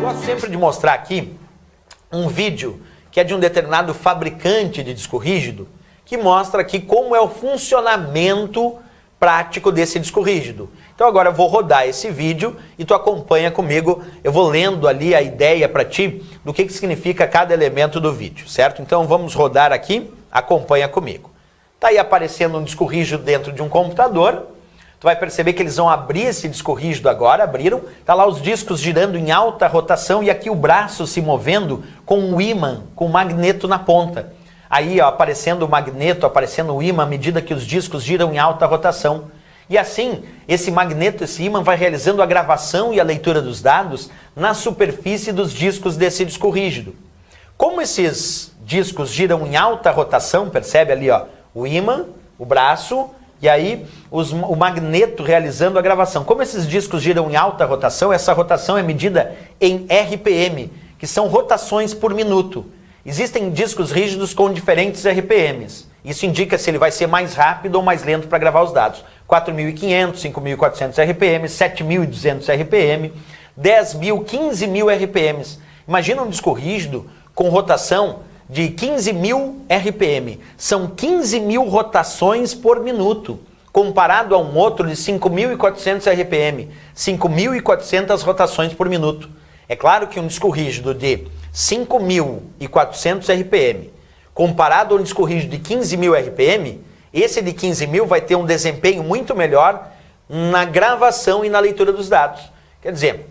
gosto sempre de mostrar aqui um vídeo que é de um determinado fabricante de disco rígido, que mostra aqui como é o funcionamento prático desse disco rígido. Então agora eu vou rodar esse vídeo e tu acompanha comigo, eu vou lendo ali a ideia para ti do que significa cada elemento do vídeo, certo? Então vamos rodar aqui, acompanha comigo. Tá aí aparecendo um disco rígido dentro de um computador. Tu vai perceber que eles vão abrir esse disco rígido agora, abriram, tá lá os discos girando em alta rotação e aqui o braço se movendo com um ímã, com um magneto na ponta. Aí ó, aparecendo o magneto, aparecendo o ímã à medida que os discos giram em alta rotação. E assim, esse magneto, esse ímã vai realizando a gravação e a leitura dos dados na superfície dos discos desse disco rígido. Como esses discos giram em alta rotação, percebe ali ó, o ímã, o braço, e aí o magneto realizando a gravação. Como esses discos giram em alta rotação, essa rotação é medida em RPM, que são rotações por minuto. Existem discos rígidos com diferentes RPMs. Isso indica se ele vai ser mais rápido ou mais lento para gravar os dados. 4.500, 5.400 RPM, 7.200 RPM, 10.000, 15.000 RPMs. Imagina um disco rígido com rotação de 15.000 RPM. São 15.000 rotações por minuto, comparado a um outro de 5.400 RPM, 5.400 rotações por minuto. É claro que um disco rígido de 5.400 RPM, comparado a um disco rígido de 15.000 RPM, esse de 15.000 vai ter um desempenho muito melhor na gravação e na leitura dos dados. Quer dizer,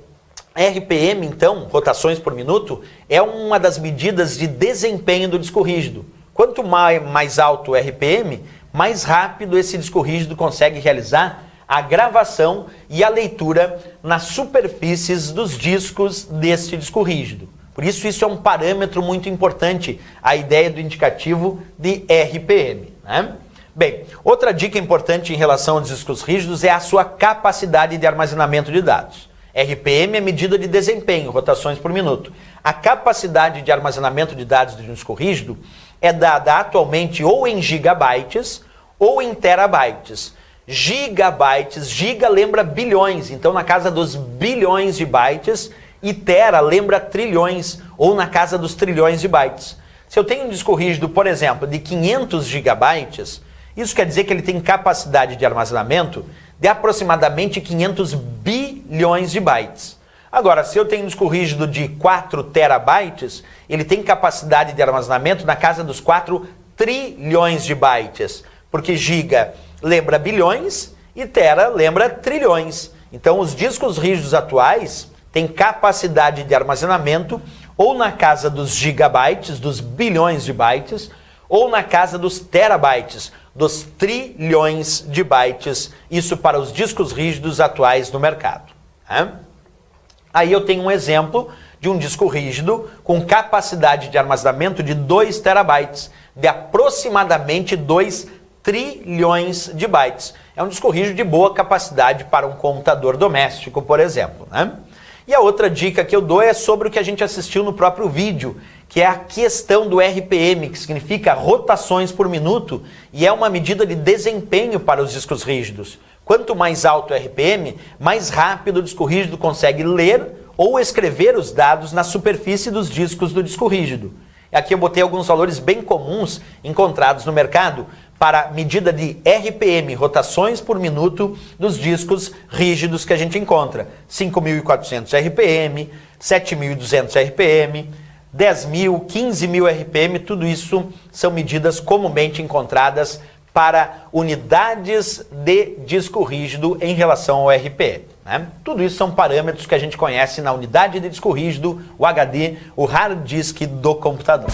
RPM, então, rotações por minuto, é uma das medidas de desempenho do disco rígido. Quanto mais alto o RPM, mais rápido esse disco rígido consegue realizar a gravação e a leitura nas superfícies dos discos deste disco rígido. Por isso, isso é um parâmetro muito importante, a ideia do indicativo de RPM, né? Bem, outra dica importante em relação aos discos rígidos é a sua capacidade de armazenamento de dados. RPM é medida de desempenho, rotações por minuto. A capacidade de armazenamento de dados do disco rígido é dada atualmente ou em gigabytes ou em terabytes. Gigabytes, giga lembra bilhões, então na casa dos bilhões de bytes, e tera lembra trilhões, ou na casa dos trilhões de bytes. Se eu tenho um disco rígido, por exemplo, de 500 gigabytes, isso quer dizer que ele tem capacidade de armazenamento de aproximadamente 500 bilhões de bytes. Agora, se eu tenho um disco rígido de 4 terabytes, ele tem capacidade de armazenamento na casa dos 4 trilhões de bytes, porque giga lembra bilhões e tera lembra trilhões. Então, os discos rígidos atuais têm capacidade de armazenamento ou na casa dos gigabytes, dos bilhões de bytes, ou na casa dos terabytes, dos trilhões de bytes, isso para os discos rígidos atuais no mercado. Aí eu tenho um exemplo de um disco rígido com capacidade de armazenamento de 2 terabytes, de aproximadamente 2 trilhões de bytes. É um disco rígido de boa capacidade para um computador doméstico, por exemplo, né? E a outra dica que eu dou é sobre o que a gente assistiu no próprio vídeo, que é a questão do RPM, que significa rotações por minuto, e é uma medida de desempenho para os discos rígidos. Quanto mais alto o RPM, mais rápido o disco rígido consegue ler ou escrever os dados na superfície dos discos do disco rígido. Aqui eu botei alguns valores bem comuns encontrados no mercado para medida de RPM, rotações por minuto, dos discos rígidos que a gente encontra. 5.400 RPM, 7.200 RPM, 10.000, 15.000 RPM, tudo isso são medidas comumente encontradas para unidades de disco rígido em relação ao RPM, né? Tudo isso são parâmetros que a gente conhece na unidade de disco rígido, o HD, o hard disk do computador.